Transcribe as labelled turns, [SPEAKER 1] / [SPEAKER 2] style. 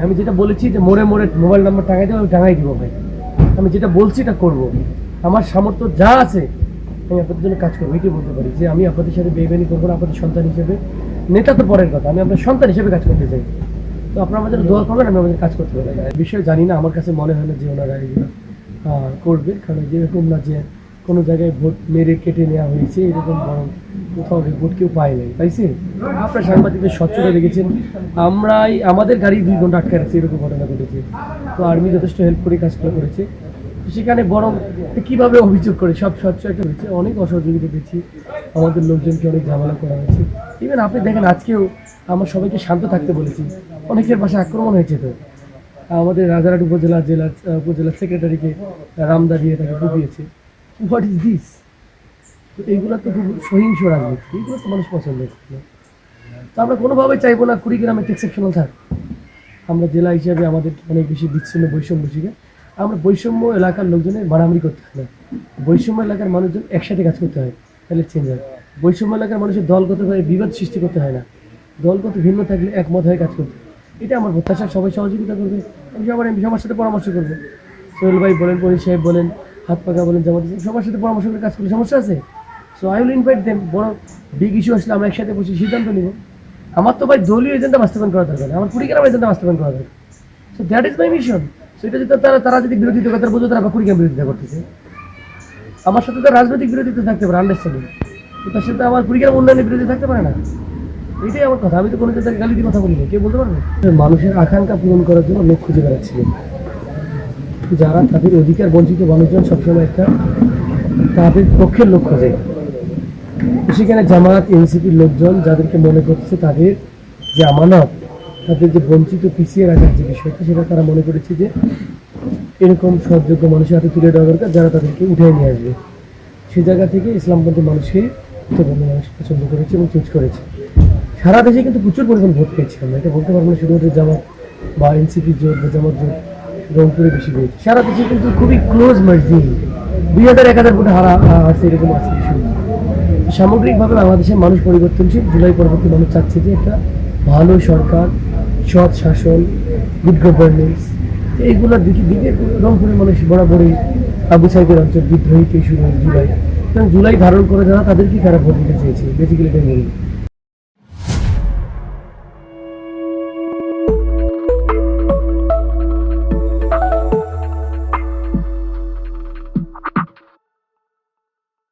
[SPEAKER 1] আমি যেটা বলেছি যে মোড়ে মোড়ে মোবাইল নাম্বার টাঙাই দেবো, আমি টাঙাই দিব ভাই। আমি যেটা বলছি এটা করবো, আমার সামর্থ্য যা আছে আমি আপনাদের জন্য কাজ করবো, এটাই বলতে পারি যে আমি আপনাদের সাথে বেইমানি করবো না। আপনাদের সন্তান হিসেবে, নেতা তো পরের কথা, আমি আপনার সন্তান হিসেবে কাজ করতে চাই। তো আপনারা আমাদের দোয়া করবেন, আমি আমাদের কাজ করতে পারি। বিষয় জানি না, আমার কাছে মনে হয় না যে ওনারা এগুলো করবে, কারণ যেরকম না যে কোনো জায়গায় ভোট মেরে কেটে নেওয়া হয়েছে, এরকম বরং কোথাও ভোট কেউ পায় নাই, পাইছে। আপনার সাংবাদিকদের স্বচ্ছতা দেখেছেন, আমরাই আমাদের গাড়ি 2 ঘন্টা আটকে রাখছি, এরকম ঘটনা ঘটেছে। তো আর্মি যথেষ্ট হেল্প করে কাজগুলো করেছে। তো সেখানে বরং কীভাবে অভিযোগ করে সব স্বচ্ছ একটা হয়েছে, অনেক অসহযোগিতা পেয়েছি, আমাদের লোকজনকে অনেক ঝামেলা করা হয়েছে। ইভেন আপনি দেখেন আজকেও আমার সবাইকে শান্ত থাকতে বলেছি, অনেকের বাসায় আক্রমণ হয়েছে। তো আমাদের রাজারহাট উপজেলার সেক্রেটারিকে রামদা দিয়ে তাকে কুপিয়েছে। What is this? তো এইগুলো তো খুব সহিংস রাজনীতি, এইগুলো তো মানুষ পছন্দ করে না। তো আমরা কোনোভাবেই চাইবো না কুড়িগ্রাম একটা এক্সেপশনাল থাক। আমরা জেলা হিসেবে আমাদের অনেক বেশি বিচ্ছিন্ন বৈষম্য শিখে, আমরা বৈষম্য এলাকার লোকজনের মারামারি করতে হয় না, বৈষম্য এলাকার মানুষজন একসাথে কাজ করতে হয়, তাহলে চেঞ্জ হয়। বৈষম্য এলাকার মানুষের দলগতভাবে বিবাদ সৃষ্টি করতে হয় না, দলগত ভিন্ন থাকলে একমত হয়ে কাজ করতে হয়। এটা আমার প্রত্যাশা, সবাই সহযোগিতা করবে। আমি সবার সাথে পরামর্শ করবো। সোহেল ভাই বলেন, পরির সাহেব বলেন, হাত পাকা বলেন, জামাত সবার সাথে পরামর্শ করে কাজ করলে সমস্যা আছে। So I will invite them. বড় বিগ ইস্যু আসলে আমরা একসাথে বসে সিদ্ধান্ত নিব। আমার তো ভাই দলীয় এজেন্ডা বাস্তবায়ন করা দরকার, আমার কুড়িগ্রাম এজেন্ডা বাস্তবায়ন করা দরকার। So that is my mission. So এটা যদি তারা যদি বিরোধিতা করে, তারা বোঝো তারা কুড়িগ্রাম বিরোধিতা করতেছে। আমার সাথে তো রাজনৈতিক বিরোধিতা থাকতে পারে, আন্ডারস্ট্যান্ডিং, তো তার সাথে আমার কুড়িগ্রাম উন্নয়নের বিরোধী থাকতে পারে না। এটাই আমার কথা। আমি তো কোনো জায়গায় গালি দিয়ে কথা বলি না, কেউ বলতে পারবে। মানুষের আকাঙ্ক্ষা পূরণ করার জন্য লোক খুঁজে বেড়াচ্ছিলেন, যারা তাদের অধিকার বঞ্চিত মানুষজন সবসময় একটা তাদের পক্ষের লোক খোঁজে। সেখানে জামাত এনসিপির লোকজন যাদেরকে মনে করছে তাদের যে আমানত, তাদের যে বঞ্চিত পিছিয়ে রাখার যে বিষয়টা, সেটা তারা মনে করেছে যে এরকম সৎযোগ্য মানুষের হাতে তুলে দেওয়া দরকার, যারা তাদেরকে উঠে নিয়ে আসবে। সেই জায়গা থেকে ইসলামপন্থী মানুষকে মানুষ পছন্দ করেছে এবং চুজ করেছে। সারা দেশে কিন্তু প্রচুর পরিমাণ ভোট পেয়েছি আমরা, এটা বলতে পারবো না শুধুমাত্র জামাত বা এনসিপির জোট বা জামাত জোট রংপুরে বেশি পেয়েছে। সারা দেশে কিন্তু খুবই ক্লোজ মার্জিন, 2000-1000 ভোটে হারছে, এরকম আছে কিছু। সামগ্রিকভাবে বাংলাদেশের মানুষ পরিবর্তনশীল। জুলাই পরবর্তী মানুষ চাচ্ছে যে একটা ভালো সরকার, সৎ শাসন, গুড গভর্নেন্স, এইগুলোর দিকে রংপুরের মানুষ বরাবরই আবু সাইদের অঞ্চল বিদ্রোহীকে শুরু হয় জুলাই, এবং জুলাই ধারণ করে যারা তাদেরকে তারা ভোট দিতে চেয়েছে, বেসিক্যালি এটাই বলি।